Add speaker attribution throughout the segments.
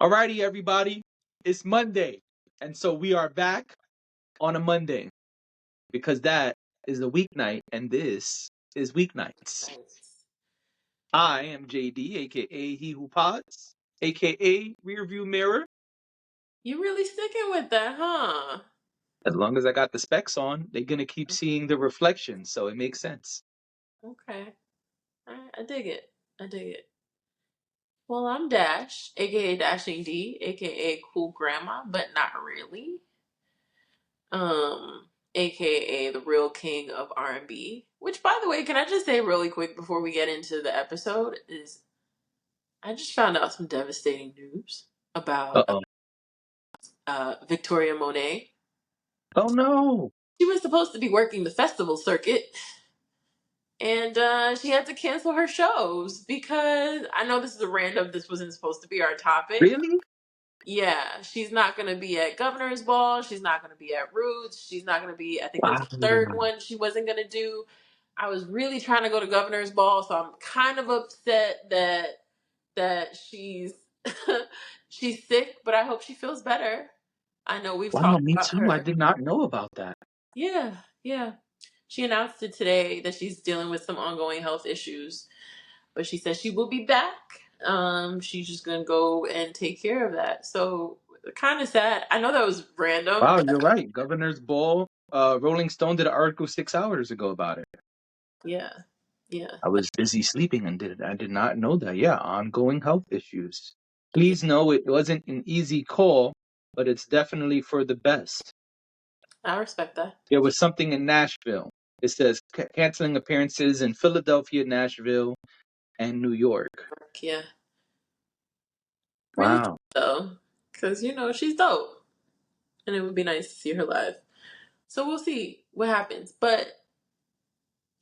Speaker 1: Alrighty, everybody. It's Monday. And so we are back on a Monday because that is a weeknight and this is Weeknights.
Speaker 2: Nice.
Speaker 1: I am JD, aka He Who Pods, aka Rearview Mirror.
Speaker 2: You really sticking with that, huh?
Speaker 1: As long as I got the specs on, they're gonna keep seeing the reflection, so it makes sense.
Speaker 2: Okay. I dig it. I dig it. Well, I'm Dash, aka Dashing D, aka Cool Grandma, but not really. AKA the real king of R&B. Which, by the way, can I just say really quick before we get into the episode is I just found out some devastating news about
Speaker 1: Uh-oh.
Speaker 2: Victoria Monet.
Speaker 1: Oh no.
Speaker 2: She was supposed to be working the festival circuit, and she had to cancel her shows because I know this is a random. This wasn't supposed to be our topic.
Speaker 1: Really?
Speaker 2: Yeah, she's not going to be at Governor's Ball. She's not going to be at Roots. She's not going to be. I think there's
Speaker 1: Wow.
Speaker 2: a third one she wasn't going to do. I was really trying to go to Governor's Ball, so I'm kind of upset that she's she's sick, but I hope she feels better. I know we've
Speaker 1: Wow,
Speaker 2: talked
Speaker 1: me
Speaker 2: about
Speaker 1: too. I
Speaker 2: her.
Speaker 1: did not know about that.
Speaker 2: Yeah, yeah. She announced it today that she's dealing with some ongoing health issues, but she says she will be back. She's just gonna go and take care of that. So kind of sad. I know that was random.
Speaker 1: Wow, you're right. Governor's Ball. Rolling Stone did an article 6 hours ago about it.
Speaker 2: Yeah, yeah,
Speaker 1: I was busy sleeping and I did not know that. Yeah, ongoing health issues.
Speaker 2: yeah.
Speaker 1: Please know it wasn't an easy call, but it's definitely for the best.
Speaker 2: I respect that.
Speaker 1: There was something in Nashville. It says canceling appearances in Philadelphia, Nashville, and New York.
Speaker 2: Yeah, really
Speaker 1: Wow.
Speaker 2: though, because she's dope, and it would be nice to see her live. So we'll see what happens, but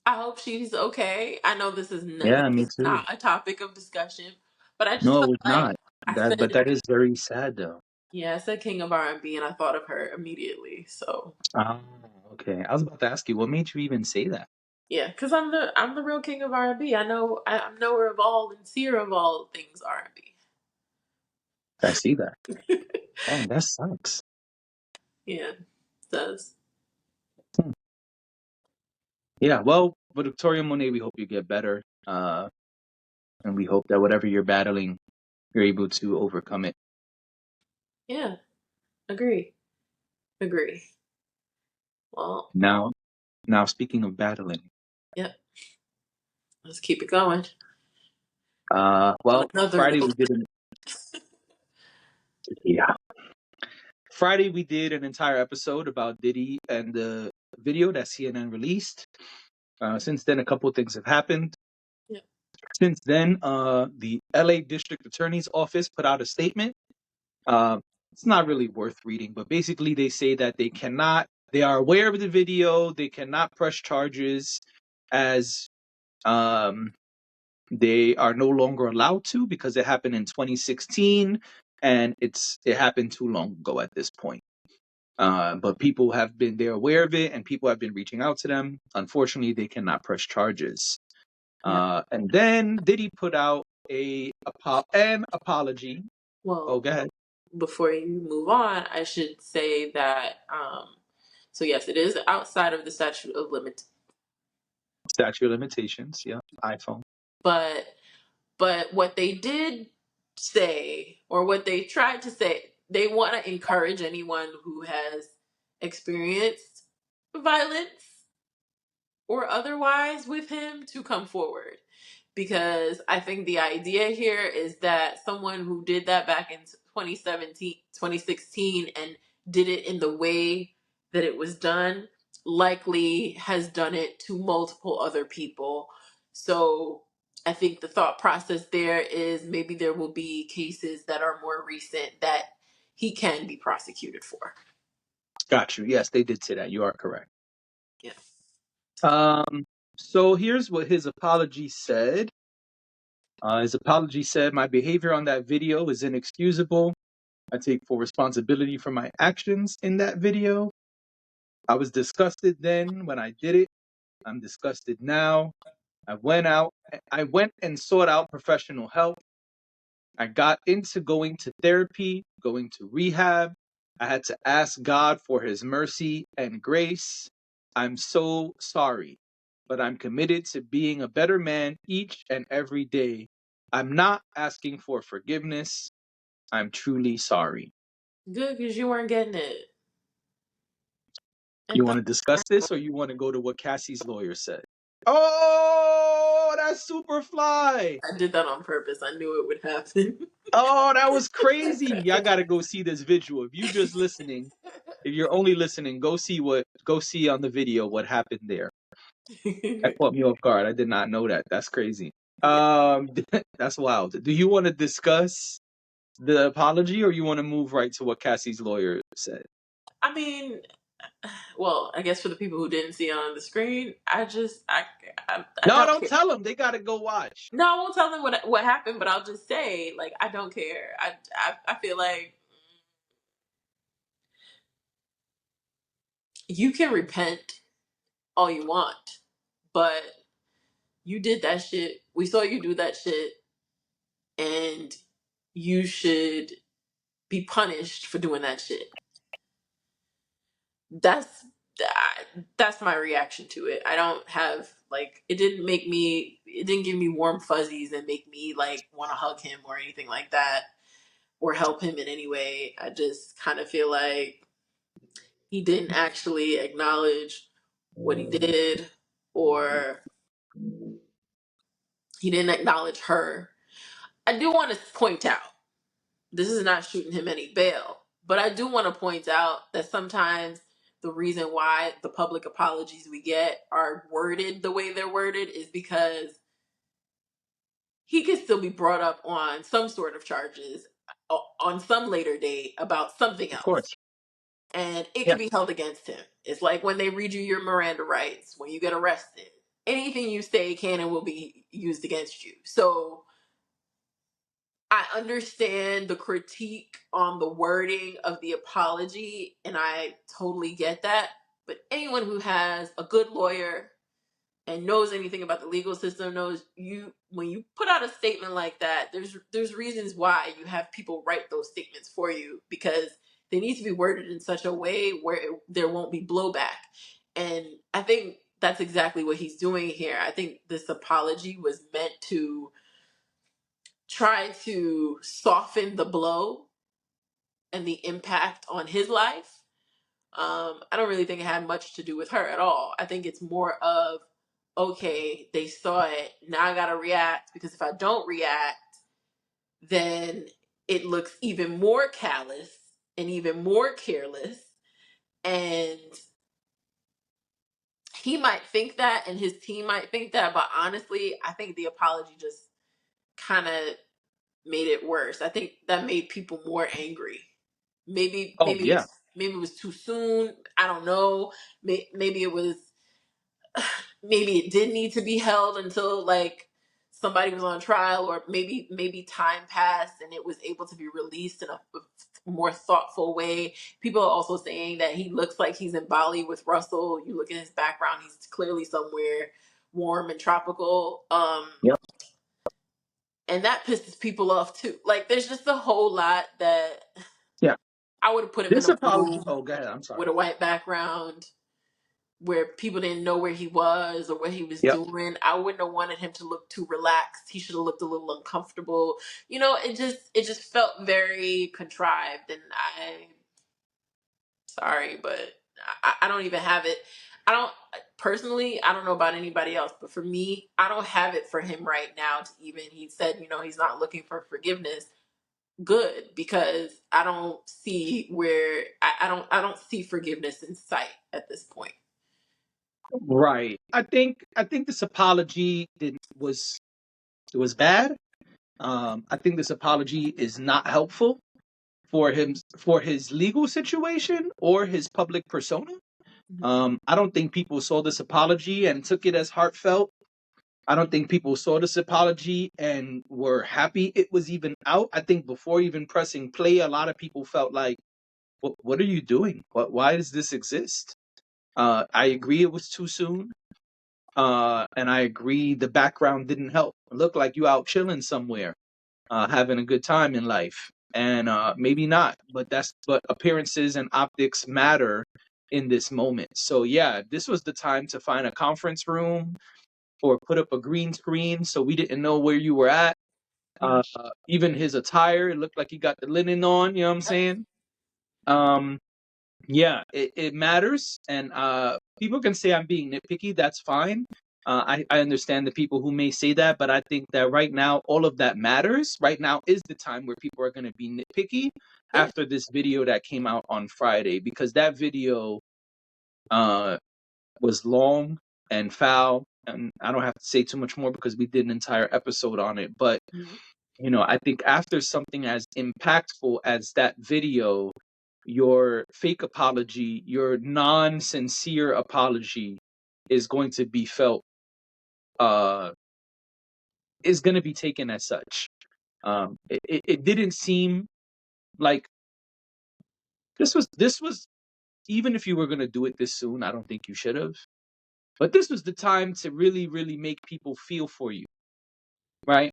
Speaker 2: I hope she's okay. I know this
Speaker 1: Yeah, me
Speaker 2: is
Speaker 1: too.
Speaker 2: not a topic of discussion, but I just
Speaker 1: No, it
Speaker 2: felt
Speaker 1: was
Speaker 2: like
Speaker 1: not.
Speaker 2: I
Speaker 1: But
Speaker 2: said,
Speaker 1: that is very sad though.
Speaker 2: yeah, I said King of R&B, and I thought of her immediately. So
Speaker 1: Oh, okay. I was about to ask you, what made you even say that?
Speaker 2: yeah, because I'm the real king of R&B. I'm knower of all and seer of all things
Speaker 1: I see that.
Speaker 2: R&B.
Speaker 1: Dang, that sucks.
Speaker 2: Yeah, it does.
Speaker 1: Hmm. Yeah, well, with Victoria Monet, we hope you get better. And we hope that whatever you're battling, you're able to overcome it.
Speaker 2: Yeah, agree, agree. Well,
Speaker 1: Now, speaking of battling,
Speaker 2: yep. Let's keep it going on
Speaker 1: well,
Speaker 2: another
Speaker 1: Friday we
Speaker 2: note.
Speaker 1: did an yeah, Friday we did an entire episode about Diddy and the video that CNN released. Since then, a couple of things have happened.
Speaker 2: Yep.
Speaker 1: Since then, the LA District Attorney's Office put out a statement. Uh, it's not really worth reading, but basically they say that they are aware of the video, they cannot press charges as um, they are no longer allowed to because it happened in 2016 and it happened too long ago at this point. But they're aware of it and people have been reaching out to them. Unfortunately, they cannot press charges.
Speaker 2: Yep.
Speaker 1: And then Diddy put out an apology. Oh,
Speaker 2: Well,
Speaker 1: go ahead.
Speaker 2: before you move on, I should say that so yes, it is outside of the statute of limit,
Speaker 1: Statute of limitations. Yeah, iPhone.
Speaker 2: but what they did say, or what they tried to say, they want to encourage anyone who has experienced violence or otherwise with him to come forward. Because I think the idea here is that someone who did that back in 2017, 2016, and did it in the way that it was done likely has done it to multiple other people. So I think the thought process there is maybe there will be cases that are more recent that he can be prosecuted for.
Speaker 1: Got you. Yes, they did say that. You are correct.
Speaker 2: Yeah.
Speaker 1: Um, so here's what his apology said. His apology said, "My behavior on that video is inexcusable. I take full responsibility for my actions in that video. I was disgusted then when I did it. I'm disgusted now. I went and sought out professional help. I got into going to therapy, going to rehab. I had to ask God for his mercy and grace. I'm so sorry, but I'm committed to being a better man each and every day. I'm not asking for forgiveness. I'm truly sorry.
Speaker 2: Good, because you weren't getting it. I
Speaker 1: You
Speaker 2: thought
Speaker 1: want to discuss this or you want to go to what Cassie's lawyer said? Oh, that's Superfly.
Speaker 2: I did that on purpose. I knew it would happen.
Speaker 1: Oh, that was crazy. Y'all got to go see this visual. If you just listening, if you're only listening, go see on the video what happened there. That caught me off guard. I did not know that. That's crazy.
Speaker 2: Yeah.
Speaker 1: That's wild. Do you want to discuss the apology or you want to move right to what Cassie's lawyer said?
Speaker 2: I mean, well, I guess for the people who didn't see it on the screen, I
Speaker 1: No,
Speaker 2: don't
Speaker 1: don't
Speaker 2: care.
Speaker 1: tell them. They got to go watch.
Speaker 2: No, I won't tell them what happened, but I'll just say, like, I don't care. I feel like you can repent all you want, but you did that shit. We saw you do that shit, and you should be punished for doing that shit. That's that's my reaction to it. I don't have like it didn't give me warm fuzzies and make me like want to hug him or anything like that or help him in any way. I just kind of feel like he didn't actually acknowledge what he did, or he didn't acknowledge her. I do want to point out, this is not shooting him any bail, but I do want to point out that sometimes the reason why the public apologies we get are worded the way they're worded is because he could still be brought up on some sort of charges on some later date about something
Speaker 1: Of
Speaker 2: else.
Speaker 1: course.
Speaker 2: And it
Speaker 1: Yeah.
Speaker 2: could be held against him. It's like when they read you your Miranda rights when you get arrested. Anything you say can and will be used against you. So I understand the critique on the wording of the apology, and I totally get that. But anyone who has a good lawyer and knows anything about the legal system knows you when you put out a statement like that, there's reasons why you have people write those statements for you because they need to be worded in such a way where there won't be blowback. And I think that's exactly what he's doing here. I think this apology was meant to try to soften the blow and the impact on his life. I don't really think it had much to do with her at all. I think it's more of, okay, they saw it. Now I got to react because if I don't react, then it looks even more callous and even more careless. And he might think that and his team might think that. But honestly, I think the apology just kind of made it worse. I think that made people more angry. Maybe
Speaker 1: Oh, yeah.
Speaker 2: maybe it was too soon. I don't know. Maybe it was maybe it did need to be held until like somebody was on trial, or maybe time passed and it was able to be released in a more thoughtful way. People are also saying that he looks like he's in Bali with Russell. You look at his background, he's clearly somewhere warm and tropical.
Speaker 1: Yep.
Speaker 2: And that pisses people off too. Like there's just a whole lot that
Speaker 1: Yeah.
Speaker 2: I would have put him in
Speaker 1: This
Speaker 2: a
Speaker 1: apology.
Speaker 2: room
Speaker 1: Oh, go ahead. I'm
Speaker 2: with
Speaker 1: sorry.
Speaker 2: a white background where people didn't know where he was or what he was
Speaker 1: Yep.
Speaker 2: doing. I wouldn't have wanted him to look too relaxed. He should have looked a little uncomfortable. It just felt very contrived, and I sorry, but I don't even have it. I don't personally, I don't know about anybody else, but for me, I don't have it for him right now to even, he said, he's not looking for forgiveness. Good, because I don't see where I don't see forgiveness in sight at this point.
Speaker 1: Right. I think this apology did was it was bad. I think this apology is not helpful for him for his legal situation or his public persona. I don't think people saw this apology and took it as heartfelt. I don't think people saw this apology and were happy it was even out. I think before even pressing play, a lot of people felt like, what are you doing? Why does this exist? I agree it was too soon. And I agree the background didn't help. It looked like you out chilling somewhere. having a good time in life, and maybe not, but appearances and optics matter in this moment. So yeah, this was the time to find a conference room or put up a green screen so we didn't know where you were at.
Speaker 2: Mhm.
Speaker 1: Even his attire, it looked like he got the linen on. You know what I'm saying? Um, yeah, it matters, and people can say I'm being nitpicky. That's fine. I understand the people who may say that, but I think that right now all of that matters. Right now is the time where people are going to be nitpicky
Speaker 2: Yeah.
Speaker 1: after this video that came out on Friday, because that video uh was long and foul, and I don't have to say too much more because we did an entire episode on it. But
Speaker 2: Mhm.
Speaker 1: I think after something as impactful as that video, your fake apology, your non-sincere apology is going to be felt, uh, is going to be taken as such. It didn't seem like this was even if you were going to do it this soon, I don't think you should have. But this was the time to really, really make people feel for you, right?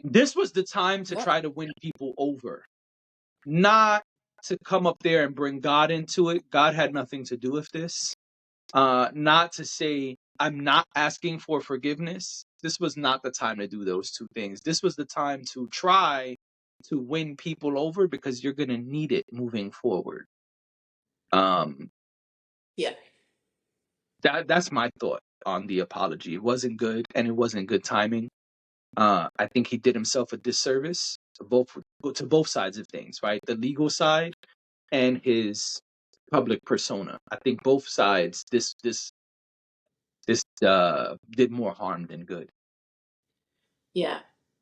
Speaker 1: This was the time to
Speaker 2: Yeah.
Speaker 1: try to win people over, not to come up there and bring God into it. God had nothing to do with this. Not to say I'm not asking for forgiveness. This was not the time to do those two things. This was the time to try to win people over because you're going to need it moving forward. Um,
Speaker 2: Yeah.
Speaker 1: that's my thought on the apology. It wasn't good, and it wasn't good timing. I think he did himself a disservice to both sides of things, right? The legal side and his public persona. I think both sides this did more harm than good.
Speaker 2: Yeah.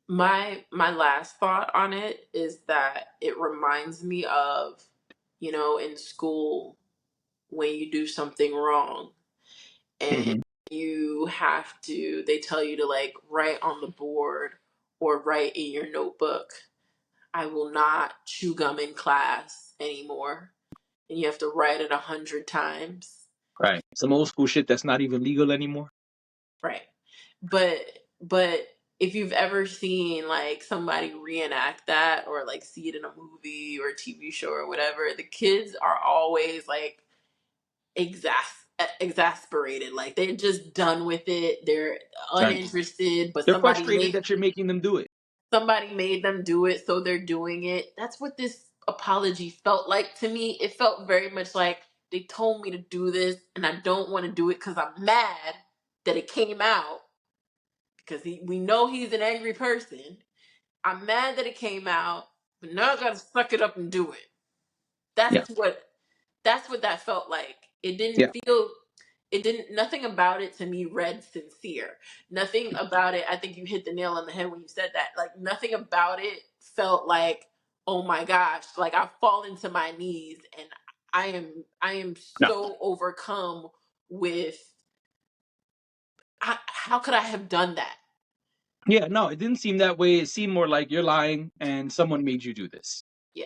Speaker 2: My last thought on it is that it reminds me of, in school when you do something wrong and
Speaker 1: Hmm.
Speaker 2: they tell you to like write on the board or write in your notebook, I will not chew gum in class anymore. And you have to write it 100 times.
Speaker 1: Right. Some old school shit that's not even legal anymore.
Speaker 2: Right. But but if you've ever seen like somebody reenact that or like see it in a movie or a TV show or whatever, the kids are always like exasperated. Like they're just done with it. They're
Speaker 1: Right.
Speaker 2: uninterested, but
Speaker 1: They're frustrated that you're making them do it.
Speaker 2: somebody made them do it, so they're doing it. That's what this apology felt like to me. It felt very much like they told me to do this and I don't want to do it because I'm mad that it came out because we know he's an angry person. I'm mad that it came out, but now I gotta suck it up and do it.
Speaker 1: Yeah.
Speaker 2: That's what that felt like.
Speaker 1: Yeah.
Speaker 2: Nothing about it to me read sincere. Nothing about it, I think you hit the nail on the head when you said that. Like nothing about it felt like, oh my gosh, like I've fallen to my knees and I am
Speaker 1: No.
Speaker 2: so overcome with how could I have done that?
Speaker 1: Yeah. No, it didn't seem that way. It seemed more like you're lying and someone made you do this.
Speaker 2: Yeah.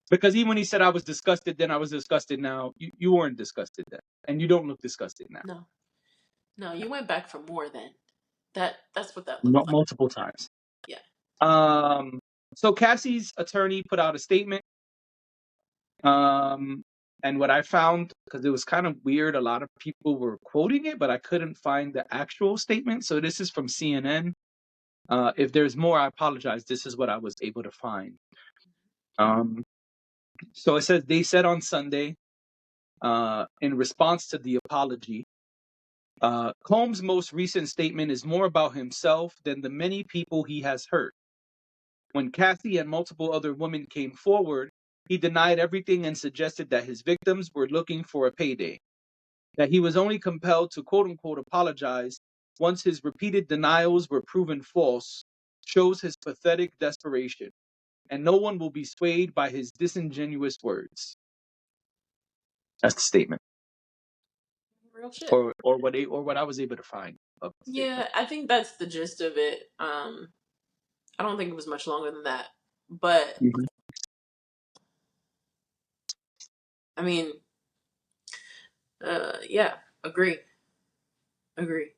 Speaker 1: Because even when he said I was disgusted, then I was disgusted now. You weren't disgusted then, and you don't look disgusted now.
Speaker 2: No. No, you went back for more than that. That's what that looked like.
Speaker 1: Multiple times.
Speaker 2: Yeah.
Speaker 1: Um. So Cassie's attorney put out a statement. Um. And what I found, because it was kind of weird, a lot of people were quoting it, but I couldn't find the actual statement. So this is from CNN. If there's more, I apologize. This is what I was able to find. Um. So it says they said on Sunday, in response to the apology, Combs' most recent statement is more about himself than the many people he has hurt. When Cassie and multiple other women came forward, he denied everything and suggested that his victims were looking for a payday, that he was only compelled to quote unquote apologize once his repeated denials were proven false, shows his pathetic desperation, and no one will be swayed by his disingenuous words. That's the statement,
Speaker 2: Real shit.
Speaker 1: or what I was able to find of the statement.
Speaker 2: Yeah, I think that's the gist of it. I don't think it was much longer than that. But
Speaker 1: Mhm.
Speaker 2: I mean, yeah, agree. Agree.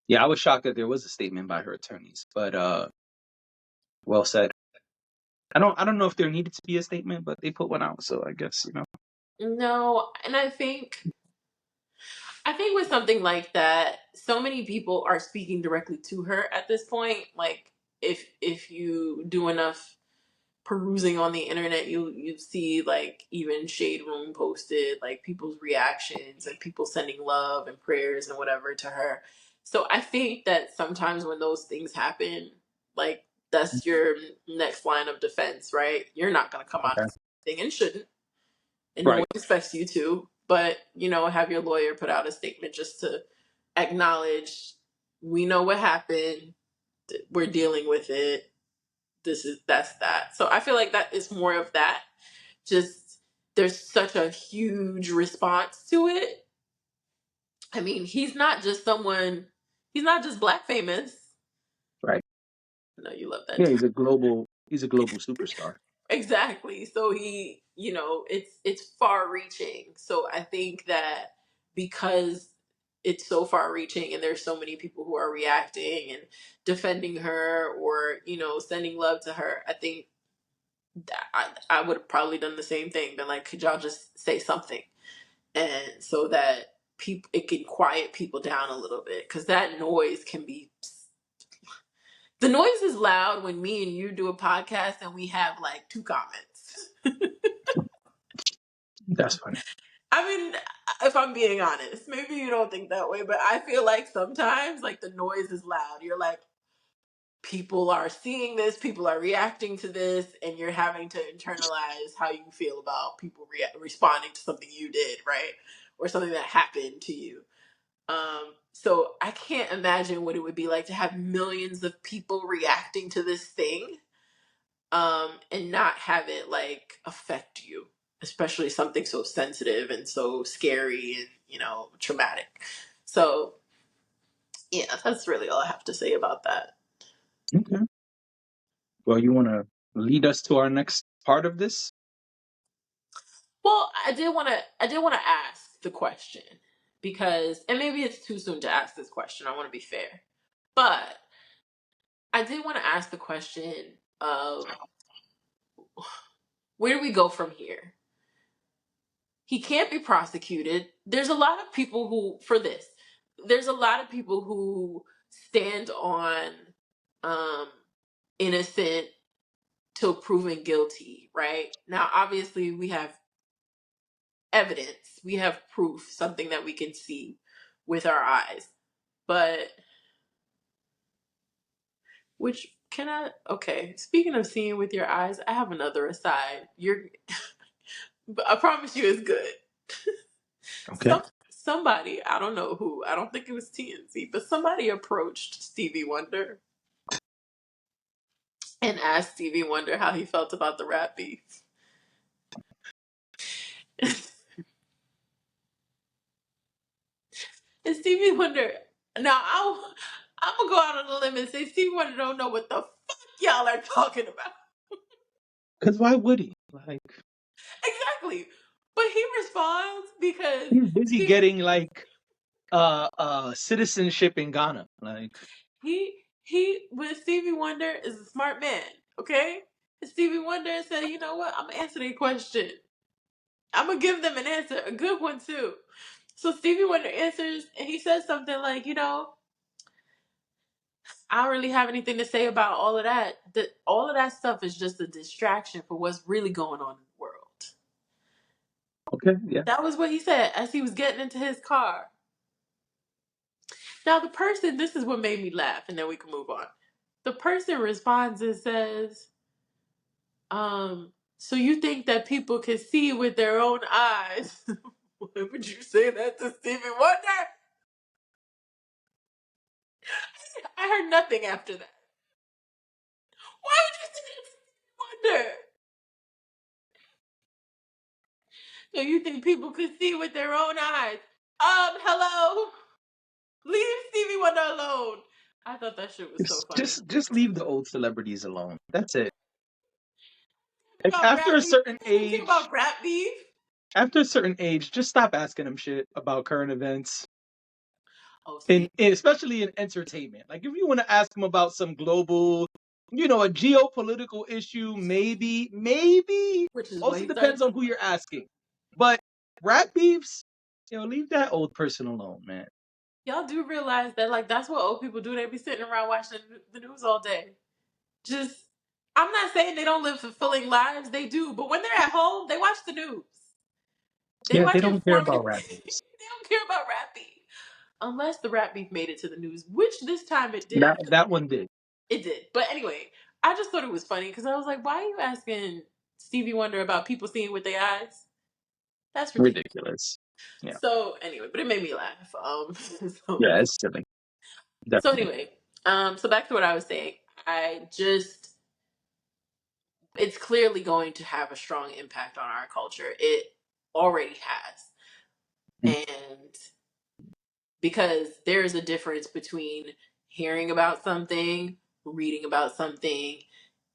Speaker 1: Yeah, I was shocked that there was a statement by her attorneys, but Well said. I don't know if there needed to be a statement, but they put one out, so I guess,
Speaker 2: No, and I think with something like that, so many people are speaking directly to her at this point. Like if you do enough perusing on the internet, you see like even Shade Room posted like people's reactions and people sending love and prayers and whatever to her. So I think that sometimes when those things happen, like that's your next line of defense, right? You're not gonna come out
Speaker 1: Okay.
Speaker 2: and say anything and shouldn't, and no
Speaker 1: Right.
Speaker 2: one expects you to. But have your lawyer put out a statement just to acknowledge we know what happened, we're dealing with it, that's that. So I feel like that is more of that. Just there's such a huge response to it. I mean, he's not just black famous.
Speaker 1: Right.
Speaker 2: I know you love that
Speaker 1: Yeah,
Speaker 2: term.
Speaker 1: he's a global superstar.
Speaker 2: Exactly. So it's far reaching. So I think that because it's so far reaching and there's so many people who are reacting and defending her or, sending love to her, I think that I would have probably done the same thing. Been like, could y'all just say something? And so that people, it can quiet people down a little bit. Cause that noise can be, the noise is loud when me and you do a podcast and we have like two comments.
Speaker 1: That's funny.
Speaker 2: I mean, if I'm being honest, maybe you don't think that way, but I feel like sometimes like the noise is loud. You're like, people are seeing this, people are reacting to this, and you're having to internalize how you feel about people responding to something you did, right? Or something that happened to you. So I can't imagine what it would be like to have millions of people reacting to this thing, and not have it like affect you, especially something so sensitive and so scary and traumatic. So yeah, that's really all I have to say about that.
Speaker 1: Okay. Well, you want to lead us to our next part of this?
Speaker 2: Well, I did want to ask the question because, and maybe it's too soon to ask this question. I want to be fair, but I did want to ask the question of where do we go from here? He can't be prosecuted. There's a lot of people who, for this, there's a lot of people who stand on um, innocent till proven guilty, right? Now, obviously, we have evidence, we have proof, something that we can see with our eyes. But, which can I, okay, speaking of seeing with your eyes, I have another aside. I promise you it's good.
Speaker 1: Okay.
Speaker 2: Somebody, I don't know who, I don't think it was TNC, but somebody approached Stevie Wonder and asked Stevie Wonder how he felt about the rap beef. And Stevie Wonder, now I'm gonna go out on a limb and say Stevie Wonder don't know what the fuck y'all are talking about.
Speaker 1: Because why would he? Like,
Speaker 2: Exactly. But he responds because
Speaker 1: he's busy
Speaker 2: he
Speaker 1: getting like citizenship in Ghana. Like,
Speaker 2: he with Stevie Wonder is a smart man, okay? And Stevie Wonder said, you know what, I'm gonna answer their question. I'm gonna give them an answer, a good one too. So Stevie Wonder answers and he says something like, I don't really have anything to say about all of that. All of that stuff is just a distraction for what's really going on in the world.
Speaker 1: okay, yeah.
Speaker 2: That was what he said as he was getting into his car. Now, the person, this is what made me laugh, and then we can move on. The person responds and says, so you think that people can see with their own eyes? Why would you say that to Stevie Wonder? I heard nothing after that. Why would you say that to Stevie Wonder? So you think people could see with their own eyes? Hello? Leave Stevie Wonder alone. I thought that shit was so
Speaker 1: Just,
Speaker 2: funny.
Speaker 1: just, just leave the old celebrities alone. That's it. Like,
Speaker 2: About rap beef. About rap beef.
Speaker 1: after a certain age, just stop asking them shit about current events.
Speaker 2: Oh,
Speaker 1: And
Speaker 2: see.
Speaker 1: especially in entertainment. Like if you want to ask them about some global a geopolitical issue, maybe.
Speaker 2: Which is what
Speaker 1: Also
Speaker 2: he started
Speaker 1: depends on
Speaker 2: doing.
Speaker 1: who you're asking. But rap beefs, leave that old person alone, man.
Speaker 2: Y'all do realize that, like, that's what old people do. They be sitting around watching the news all day. Just, I'm not saying they don't live fulfilling lives. They do. But when they're at home, they watch the news. They
Speaker 1: Yeah, they
Speaker 2: watch
Speaker 1: don't care
Speaker 2: informative.
Speaker 1: about rap
Speaker 2: They
Speaker 1: beefs.
Speaker 2: don't care about rap beef. Unless the rap beef made it to the news, which this time it did.
Speaker 1: That one did.
Speaker 2: It did. But anyway, I just thought it was funny because I was like, why are you asking Stevie Wonder about people seeing with their eyes? That's ridiculous.
Speaker 1: Ridiculous. Yeah.
Speaker 2: So anyway, but it made me laugh. So,
Speaker 1: Yeah, it's silly.
Speaker 2: so
Speaker 1: Definitely.
Speaker 2: anyway, so back to what I was saying. I just, it's clearly going to have a strong impact on our culture. It already has. And because there is a difference between hearing about something, reading about something,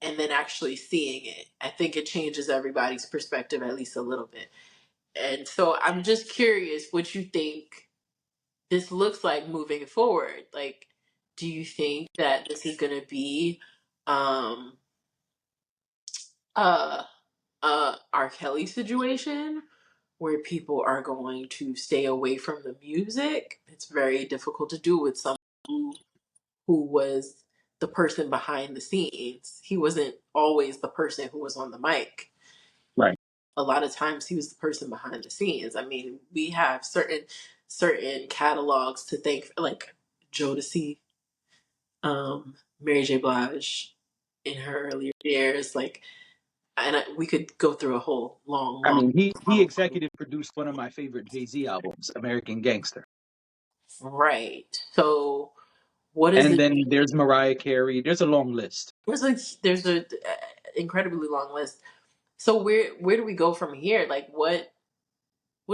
Speaker 2: and then actually seeing it. I think it changes everybody's perspective at least a little bit. And so I'm just curious what you think this looks like moving forward. Like, do you think that this is going to be um uh R. Kelly situation where people are going to stay away from the music? It's very difficult to do with someone who was the person behind the scenes. He wasn't always the person who was on the mic.
Speaker 1: Right.
Speaker 2: A lot of times he was the person behind the scenes. I mean, we have certain catalogs to thank, like Jodeci, Mary J. Blige in her earlier years, like, and we could go through a whole
Speaker 1: I
Speaker 2: long,
Speaker 1: mean, he
Speaker 2: long,
Speaker 1: executive produced one of my favorite Jay-Z albums, American Gangster.
Speaker 2: right. So, what is
Speaker 1: And
Speaker 2: it?
Speaker 1: then there's Mariah Carey. There's a long list.
Speaker 2: There's a incredibly long list. So where do we go from here? Like, what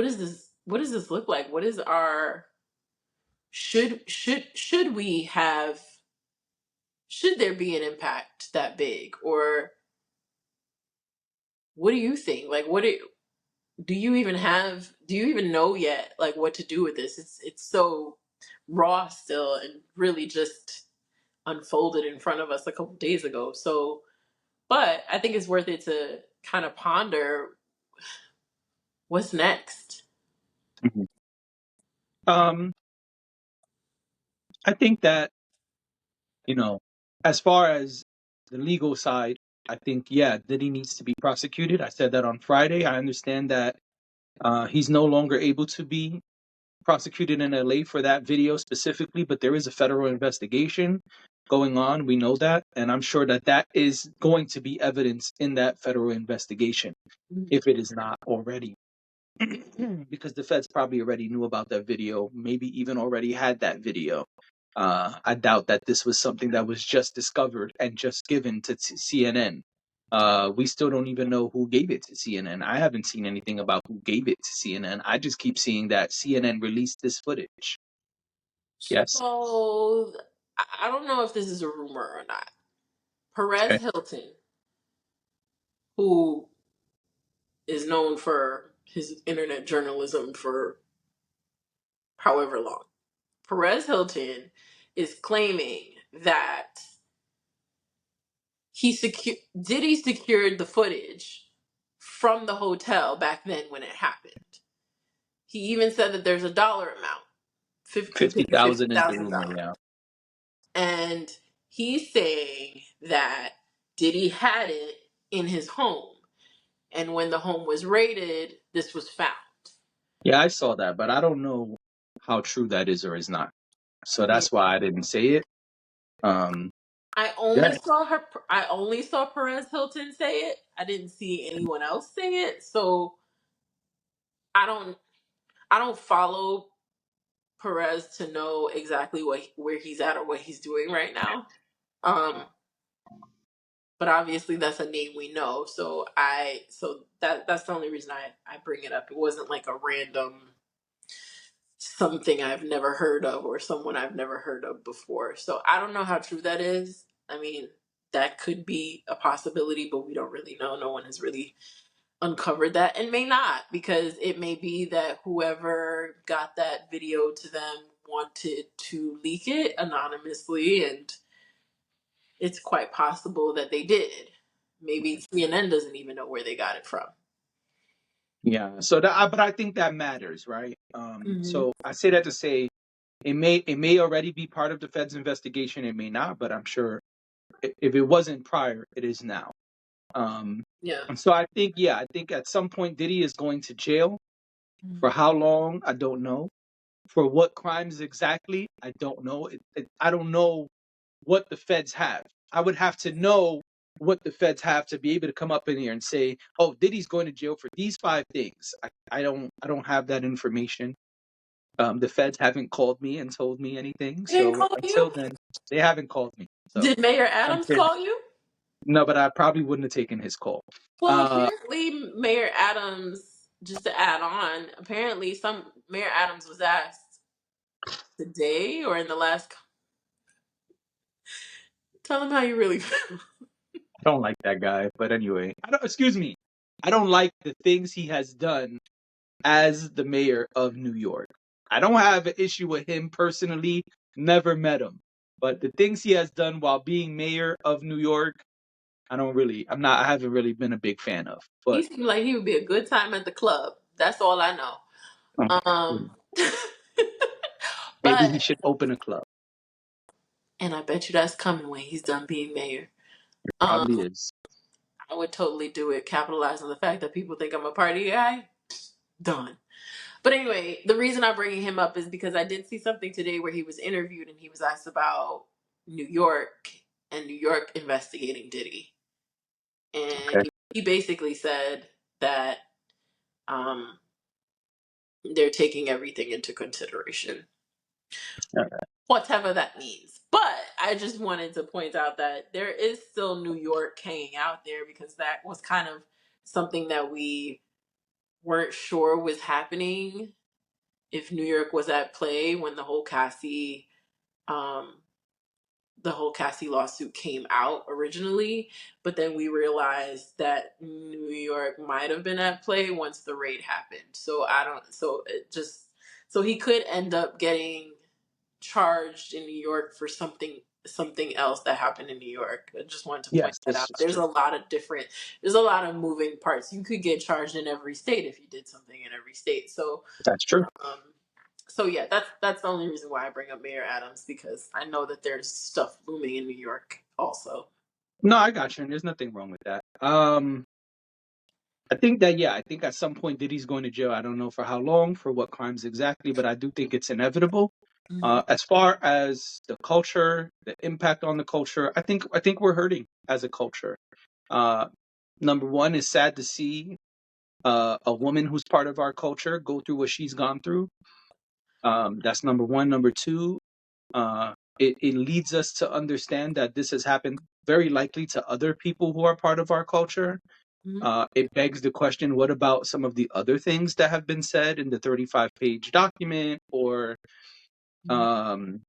Speaker 2: is this? What does this look like? What is our should we have, should there be an impact that big, or what do you think? Like, do you even have, do you even know yet, like, what to do with this? It's so raw still and really just unfolded in front of us a couple days ago. So, but I think it's worth it to kind of ponder what's next.
Speaker 1: Mhm. Um, I think that, you know, as far as the legal side, I think, yeah, Diddy needs to be prosecuted. I said that on Friday. I understand that he's no longer able to be prosecuted in LA for that video specifically, but there is a federal investigation going on. We know that. And I'm sure that that is going to be evidence in that federal investigation, if it is not already. Because the feds probably already knew about that video, maybe even already had that video. I doubt that this was something that was just discovered and just given to CNN. We still don't even know who gave it to CNN. I haven't seen anything about who gave it to CNN. I just keep seeing that CNN released this footage. Yes.
Speaker 2: So I don't know if this is a rumor or not.
Speaker 1: Okay.
Speaker 2: Perez Hilton, who is known for his internet journalism for however long, Perez Hilton is claiming that Diddy secured the footage from the hotel back then when it happened. He even said that there's a dollar amount. He paid
Speaker 1: 50,000 is the rumor,
Speaker 2: $50,000.
Speaker 1: yeah.
Speaker 2: And he's saying that Diddy had it in his home. And when the home was raided, this was found.
Speaker 1: Yeah, I saw that, but I don't know how true that is or is not. So
Speaker 2: Yeah.
Speaker 1: that's why I didn't say it. Um, yeah.
Speaker 2: I only saw Perez Hilton say it. I didn't see anyone else say it. So I don't I don't follow Perez to know exactly where he's at or what he's doing right now. Um, but obviously that's a name we know. So that's the only reason I bring it up. It wasn't like a random something I've never heard of or someone I've never heard of before. So I don't know how true that is. I mean, that could be a possibility, but we don't really know. No one has really uncovered that, and may not, because it may be that whoever got that video to them wanted to leak it anonymously, and it's quite possible that they did. Maybe CNN doesn't even know where they got it from.
Speaker 1: Yeah. So but I think that matters, right?
Speaker 2: Hmm.
Speaker 1: So I say that to say it may already be part of the Fed's investigation. It may not, but I'm sure if it wasn't prior, it is now. Um,
Speaker 2: Yeah.
Speaker 1: and so I think at some point Diddy is going to jail. For how long, I don't know. For what crimes exactly, I don't know. I don't know what the feds have. I would have to know what the feds have to be able to come up in here and say, "Oh, Diddy's going to jail for these five things." I don't have that information. The feds haven't called me and told me anything.
Speaker 2: They didn't
Speaker 1: So
Speaker 2: call you?
Speaker 1: until then, they haven't called me. So
Speaker 2: Did Mayor Adams
Speaker 1: until
Speaker 2: call you?
Speaker 1: no, but I probably wouldn't have taken his call.
Speaker 2: Well,
Speaker 1: Uh,
Speaker 2: apparently Mayor Adams, just to add on, apparently some Mayor Adams was asked today or in the last. Tell him how you really feel.
Speaker 1: I don't like that guy, but anyway, I don't. Excuse me. I don't like the things he has done as the mayor of New York. I don't have an issue with him personally. Never met him, but the things he has done while being mayor of New York, I don't really. I'm not. I haven't really been a big fan of.
Speaker 2: He
Speaker 1: But
Speaker 2: seemed like he would be a good time at the club. That's all I know. Um,
Speaker 1: maybe
Speaker 2: but
Speaker 1: he should open a club.
Speaker 2: and I bet you that's coming when he's done being mayor.
Speaker 1: Probably
Speaker 2: Um,
Speaker 1: is.
Speaker 2: I would totally do it. Capitalize on the fact that people think I'm a party guy. Done. But anyway, the reason I'm bringing him up is because I did see something today where he was interviewed and he was asked about New York and New York investigating Diddy, and
Speaker 1: Okay.
Speaker 2: he basically said that um, they're taking everything into consideration, whatever that means. But I just wanted to point out that there is still New York hanging out there because that was kind of something that we weren't sure was happening if New York was at play when um, the whole Cassie lawsuit came out originally, but then we realized that New York might have been at play once the raid happened. So I don't. So it just so he could end up getting charged in New York for something else that happened in New York. I just wanted to point
Speaker 1: Yes,
Speaker 2: that
Speaker 1: this
Speaker 2: out.
Speaker 1: is true.
Speaker 2: There's a lot of moving parts. You could get charged in every state if you did something in every state. So
Speaker 1: That's true.
Speaker 2: um, so yeah, that's the only reason why I bring up Mayor Adams because I know that there's stuff looming in New York also.
Speaker 1: No, I got you, and there's nothing wrong with that. I think that I think at some point Diddy's going to jail. I don't know for how long, for what crimes exactly, but I do think it's inevitable.
Speaker 2: Hmm.
Speaker 1: As far as the culture, the impact on the culture, I think we're hurting as a culture. Uh, Number one, is sad to see a woman who's part of our culture go through what she's gone through. That's number one. Number two, it leads us to understand that this has happened very likely to other people who are part of our culture.
Speaker 2: Hmm.
Speaker 1: It begs the question, what about some of the other things that have been said in the 35-page document, or
Speaker 2: Hmm.
Speaker 1: um,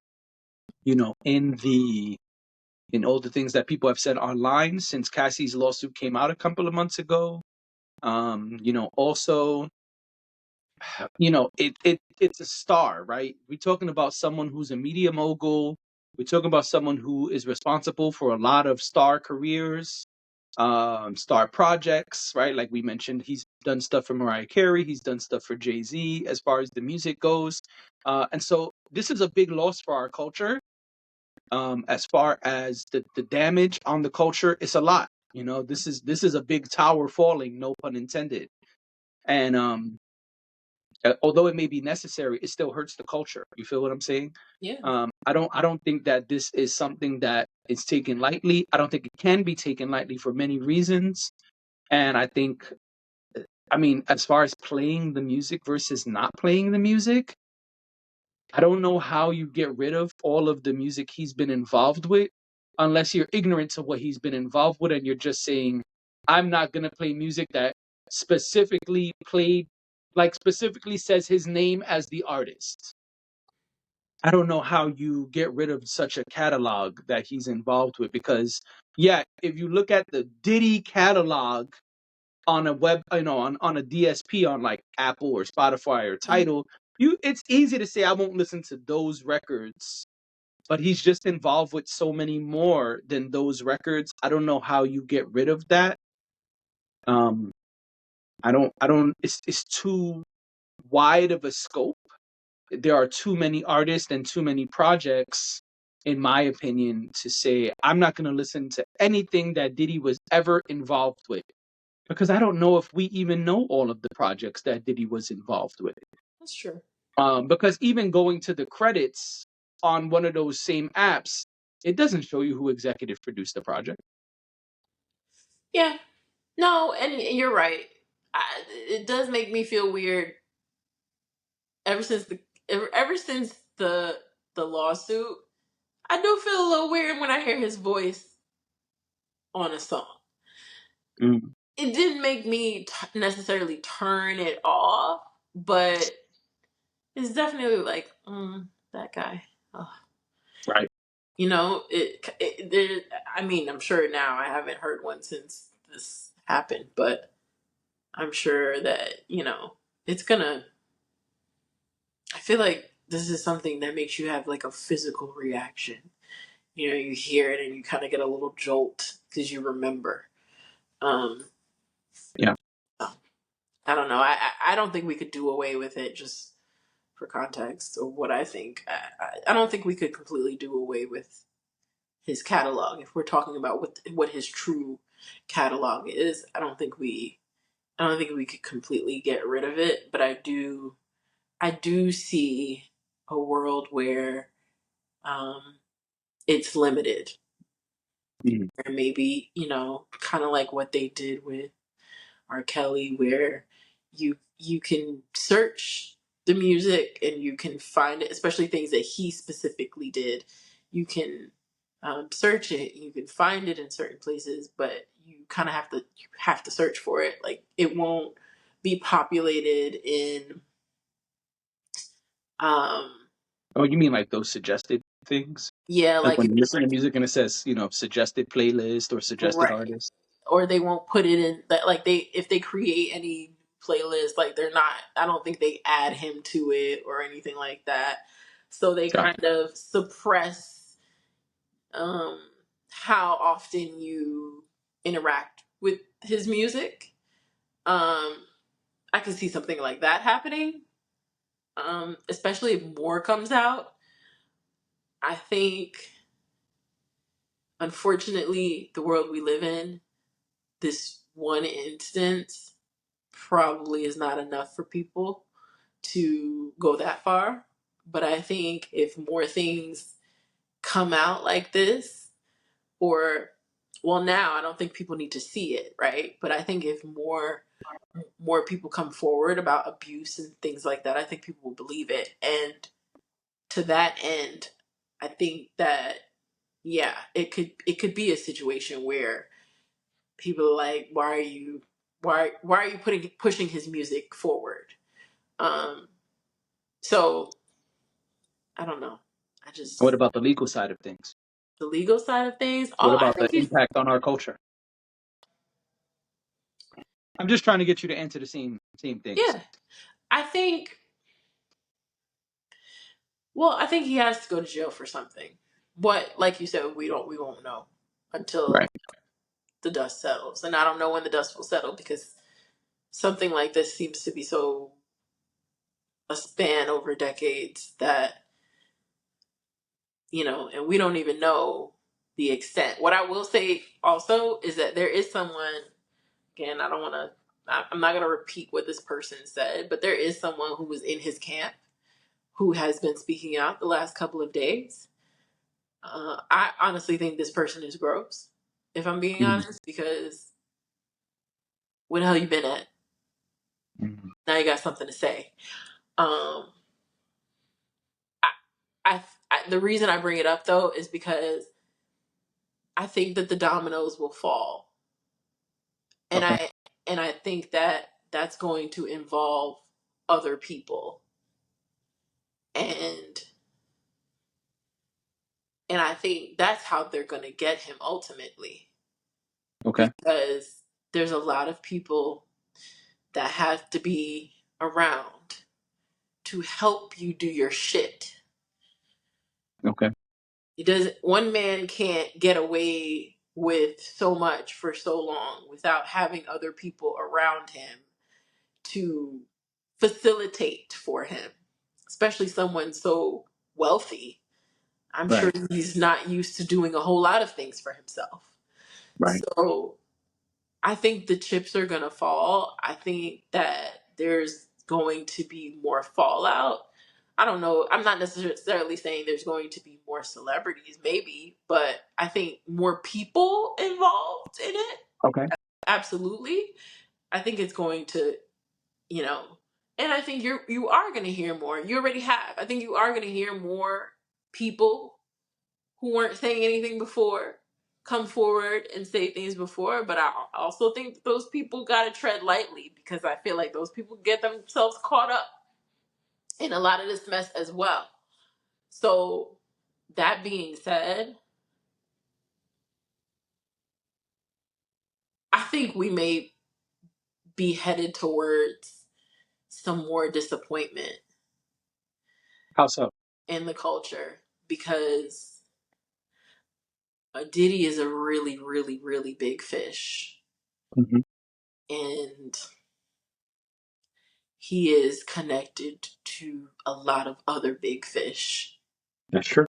Speaker 1: in all the things that people have said online since Cassie's lawsuit came out a couple of months ago. Also, it's a star, right? We're talking about someone who's a media mogul. We're talking about someone who is responsible for a lot of star careers, star projects, right? Like we mentioned, he's done stuff for Mariah Carey, he's done stuff for Jay-Z as far as the music goes. And so this is a big loss for our culture. As far as the damage on the culture, it's a lot. This is a big tower falling, no pun intended. And although it may be necessary, it still hurts the culture. You feel what I'm saying?
Speaker 2: Yeah.
Speaker 1: I don't think that this is something that is taken lightly. I don't think it can be taken lightly for many reasons. And I think, I mean, as far as playing the music versus not playing the music, I don't know how you get rid of all of the music he's been involved with unless you're ignorant to what he's been involved with and you're just saying, I'm not going to play music that specifically played, like specifically says his name as the artist. I don't know how you get rid of such a catalog that he's involved with because, if you look at the Diddy catalog on a web, on a DSP on like Apple or Spotify or
Speaker 2: Mhm.
Speaker 1: Tidal, it's easy to say I won't listen to those records but he's just involved with so many more than those records. I don't know how you get rid of that. Um, I don't. It's too wide of a scope. There are too many artists and too many projects, in my opinion, to say I'm not going to listen to anything that Diddy was ever involved with, because I don't know if we even know all of the projects that Diddy was involved with.
Speaker 2: That's true.
Speaker 1: Because even going to the credits on one of those same apps, it doesn't show you who executive produced the project.
Speaker 2: Yeah. No, and you're right. It does make me feel weird ever since the lawsuit. I do feel a little weird when I hear his voice on a song.
Speaker 1: Mm,
Speaker 2: It didn't make me necessarily turn it off, but it's definitely like that guy. Ugh.
Speaker 1: right.
Speaker 2: You know, there. I mean, I'm sure now I haven't heard one since this happened, but I'm sure that it's gonna. I feel like this is something that makes you have like a physical reaction. You hear it and you kind of get a little jolt because you remember. Um,
Speaker 1: Yeah.
Speaker 2: I don't know. I don't think we could do away with it just for context or what I think. I don't think we could completely do away with his catalog if we're talking about what his true catalog is. I don't think we could completely get rid of it, but I do see a world where um, it's limited,
Speaker 1: Mm.
Speaker 2: or maybe kind of like what they did with R. Kelly, where you can search the music and you can find it, especially things that he specifically did. You can search it, you can find it in certain places, but you have to search for it. Like it won't be populated in um
Speaker 1: Oh, you mean like those suggested things?
Speaker 2: yeah,
Speaker 1: Like
Speaker 2: like
Speaker 1: when you listen to music and it says, suggested playlist or suggested
Speaker 2: right,
Speaker 1: artist?
Speaker 2: or they won't put it in that, like if they create any playlist, like they're not, I don't think they add him to it or anything like that, so they
Speaker 1: Gotcha.
Speaker 2: kind of suppress um how often you interact with his music. um I can see something like that happening, especially if more comes out. I think, unfortunately, the world we live in, this one instance probably is not enough for people to go that far. But I think if more things come out like this, or well, now I don't think people need to see it, right? But I think if more people come forward about abuse and things like that, I think people will believe it. And to that end, I think that yeah, it could be a situation where people are like, why are you pushing his music forward? Um, so I don't know. I
Speaker 1: What
Speaker 2: just
Speaker 1: about the legal side of things?
Speaker 2: the legal side of things.
Speaker 1: What
Speaker 2: Oh, I
Speaker 1: about the
Speaker 2: think he's
Speaker 1: impact on our culture? I'm just trying to get you to answer the same things.
Speaker 2: yeah. I think I think he has to go to jail for something. What, like you said, we won't know until
Speaker 1: Right.
Speaker 2: the dust settles, and I don't know when the dust will settle because something like this seems to be so a span over decades that and we don't even know the extent. What I will say also is that there is someone, again, I don't want to, I'm not going to repeat what this person said, but there is someone who was in his camp who has been speaking out the last couple of days. I honestly think this person is gross, if I'm being
Speaker 1: Mhm.
Speaker 2: honest, because where the hell you been at?
Speaker 1: Mhm.
Speaker 2: Now you got something to say. Um, I, the reason I bring it up though is because I think that the dominoes will fall, and
Speaker 1: Okay.
Speaker 2: I think that that's going to involve other people, and I think that's how they're going to get him ultimately,
Speaker 1: Okay.
Speaker 2: because there's a lot of people that have to be around to help you do your shit.
Speaker 1: Okay.
Speaker 2: It doesn't. One man can't get away with so much for so long without having other people around him to facilitate for him, especially someone so wealthy. I'm sure
Speaker 1: Right.
Speaker 2: he's not used to doing a whole lot of things for himself.
Speaker 1: Right.
Speaker 2: So I think the chips are going to fall. I think that there's going to be more fallout. I don't know. I'm not necessarily saying there's going to be more celebrities, maybe, but I think more people involved in it.
Speaker 1: Okay.
Speaker 2: Absolutely. I think it's going to, you know, and I think you are going to hear more. You already have. I think you are going to hear more people who weren't saying anything before come forward and say things before, but I also think that those people got to tread lightly because I feel like those people get themselves caught up in a lot of this mess as well. So that being said, I think we may be headed towards some more disappointment
Speaker 1: How so?
Speaker 2: in the culture because Diddy is a really, really, really big fish.
Speaker 1: Hmm.
Speaker 2: And he is connected to a lot of other big fish.
Speaker 1: That's true.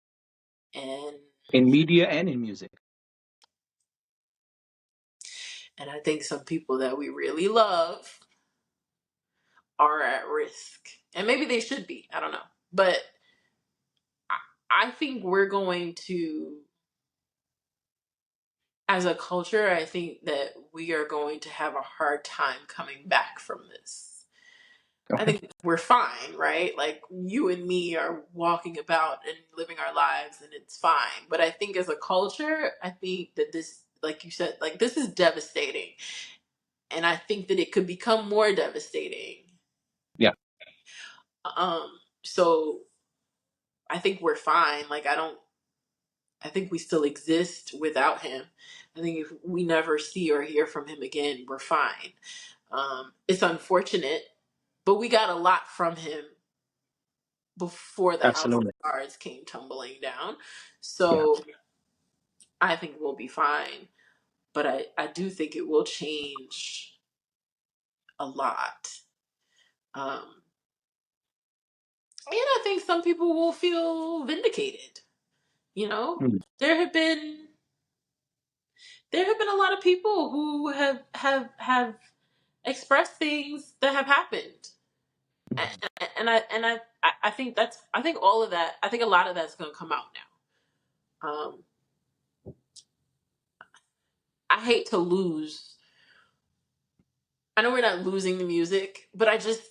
Speaker 2: And
Speaker 1: In media and in music.
Speaker 2: I think some people that we really love are at risk. And maybe they should be. I don't know. But I think we're going to, as a culture, I think that we are going to have a hard time coming back from this. I
Speaker 1: Okay.
Speaker 2: think we're fine, right? Like you and me are walking about and living our lives and it's fine. But I think as a culture, I think that this, like you said, like this is devastating. And I think that it could become more devastating.
Speaker 1: Yeah.
Speaker 2: Um, so I think we're fine. I think we still exist without him. I think if we never see or hear from him again, we're fine. It's unfortunate, but we got a lot from him before the house of
Speaker 1: Absolutely.
Speaker 2: cards came tumbling down.
Speaker 1: Yeah.
Speaker 2: So I think we'll be fine. But I do think it will change a lot. Um, and I think some people will feel vindicated. You know,
Speaker 1: Mm.
Speaker 2: there have been a lot of people who have expressed things that have happened. And I think I think all of that, I think a lot of that's going to come out now. I hate to lose. I know we're not losing the music, but I just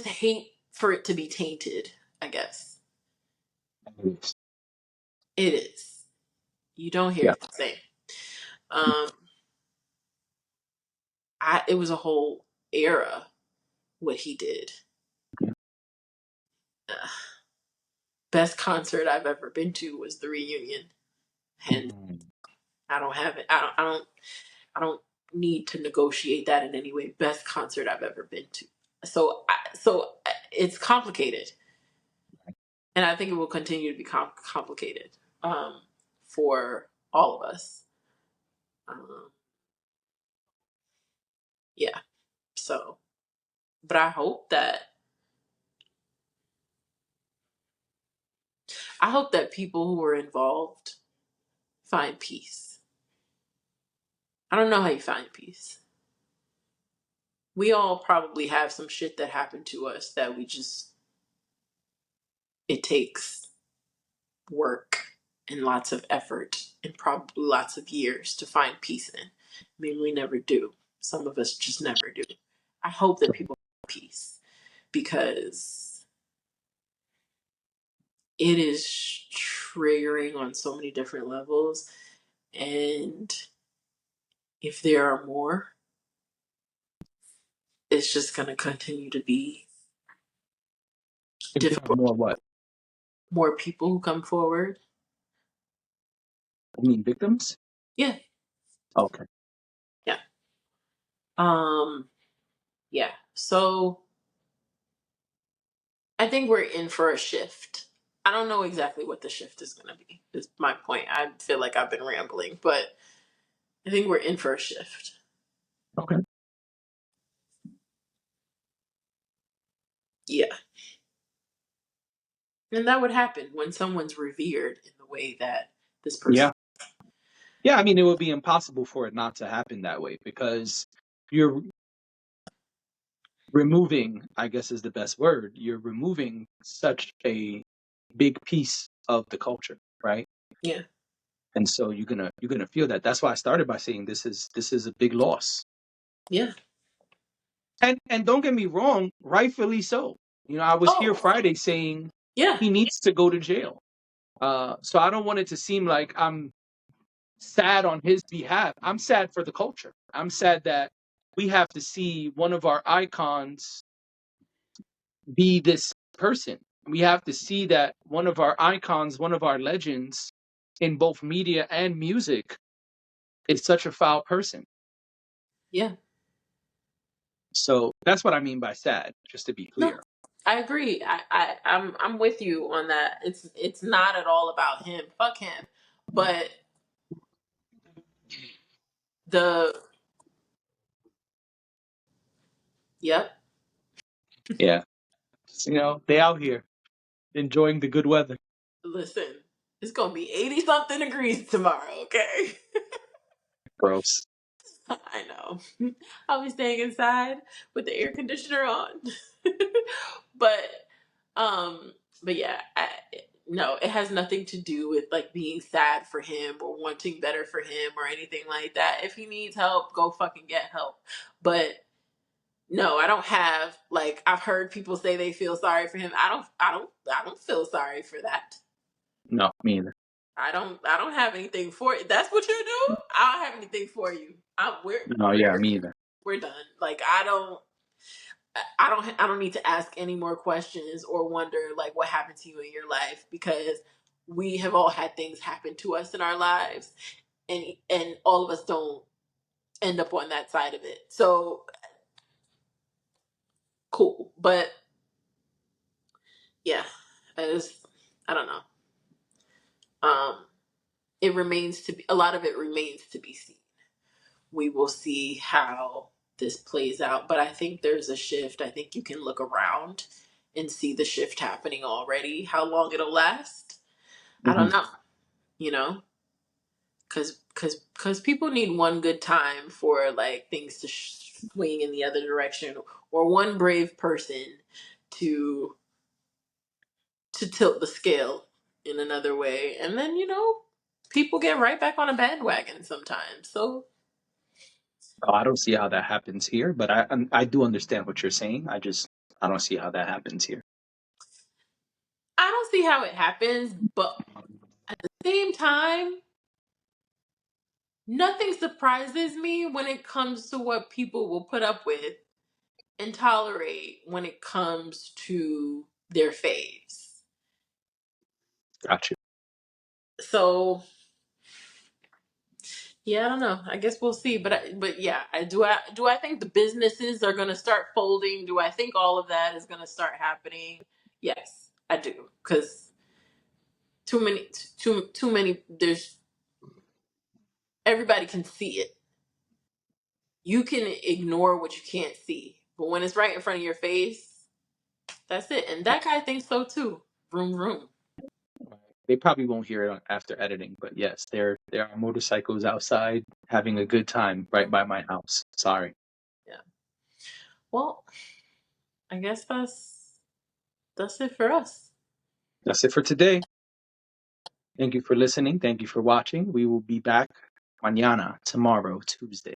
Speaker 2: hate for it to be tainted, I guess.
Speaker 1: Yes.
Speaker 2: It is. You don't hear
Speaker 1: Yeah.
Speaker 2: it the same. Um it was a whole era what he did.
Speaker 1: Yeah.
Speaker 2: Ugh. Best concert I've ever been to was the reunion. And
Speaker 1: Mm.
Speaker 2: I don't have it. I don't need to negotiate that in any way. Best concert I've ever been to. So it's complicated. And I think it will continue to be complicated um, for all of us. Um, yeah. So, but I hope that people who were involved find peace. I don't know how you find peace. We all probably have some shit that happened to us that it takes work and lots of effort and probably lots of years to find peace in. Maybe we never do. Some of us just never do. I hope that people find peace because it is triggering on so many different levels. And if there are more, it's just going to continue to be
Speaker 1: If there are
Speaker 2: difficult.
Speaker 1: more what?
Speaker 2: More people who come forward.
Speaker 1: I mean victims?
Speaker 2: Yeah.
Speaker 1: Okay.
Speaker 2: Yeah. Um, yeah. So I think we're in for a shift. I don't know exactly what the shift is going to be. Is my point. I feel like I've been rambling, but I think we're in for a shift.
Speaker 1: Okay.
Speaker 2: Yeah. And that would happen when someone's revered in the way that this person.
Speaker 1: Yeah. Yeah, I mean, it would be impossible for it not to happen that way because you're removing, I guess is the best word, you're removing such a big piece of the culture, right?
Speaker 2: Yeah.
Speaker 1: And so you're gonna feel that. That's why I started by saying this is a big loss.
Speaker 2: Yeah.
Speaker 1: And don't get me wrong, rightfully so. I was here
Speaker 2: Oh,
Speaker 1: Friday saying
Speaker 2: yeah.
Speaker 1: he needs to go to jail. So I don't want it to seem like I'm sad on his behalf. I'm sad for the culture. I'm sad that we have to see one of our icons be this person. We have to see that one of our icons, one of our legends in both media and music is such a foul person.
Speaker 2: Yeah.
Speaker 1: So that's what I mean by sad, just to be
Speaker 2: No,
Speaker 1: clear.
Speaker 2: I agree. I'm with you on that. It's not at all about him. Fuck him. But the yep.
Speaker 1: Yeah. They out here enjoying the good weather.
Speaker 2: Listen, it's gonna be 80 something degrees tomorrow. Okay.
Speaker 1: Gross.
Speaker 2: I know. I'll be staying inside with the air conditioner on. but um but yeah, no, it has nothing to do with like being sad for him or wanting better for him or anything like that. If he needs help, go fucking get help. But no, I don't have like I've heard people say they feel sorry for him. I don't feel sorry for that.
Speaker 1: No, me either.
Speaker 2: I don't have anything for it. That's what you do? I don't have anything for you.
Speaker 1: No, yeah, me either.
Speaker 2: We're done. Like I don't need to ask any more questions or wonder like what happened to you in your life because we have all had things happen to us in our lives and all of us don't end up on that side of it. So cool. But yeah, I don't know. Um a lot of it remains to be seen. We will see how this plays out. But I think there's a shift. I think you can look around and see the shift happening already. How long it'll last, I
Speaker 1: Hmm.
Speaker 2: don't know. You know, because people need one good time for like things to swing in the other direction, or one brave person to tilt the scale in another way, and then people get right back on a bandwagon sometimes. So
Speaker 1: Oh, I don't see how that happens here, but I do understand what you're saying. I don't see how that happens here.
Speaker 2: I don't see how it happens, but at the same time, nothing surprises me when it comes to what people will put up with and tolerate when it comes to their faves.
Speaker 1: Gotcha.
Speaker 2: So yeah, I don't know. I guess we'll see. But yeah, I think the businesses are going to start folding. Do I think all of that is going to start happening? Yes, I do. Because too many. There's everybody can see it. You can ignore what you can't see, but when it's right in front of your face, that's it. And that guy thinks so too. Vroom vroom.
Speaker 1: They probably won't hear it after editing, but yes, there are motorcycles outside having a good time right by my house. Sorry.
Speaker 2: Yeah. Well, I guess that's it for us.
Speaker 1: That's it for today. Thank you for listening. Thank you for watching. We will be back mañana, tomorrow, Tuesday.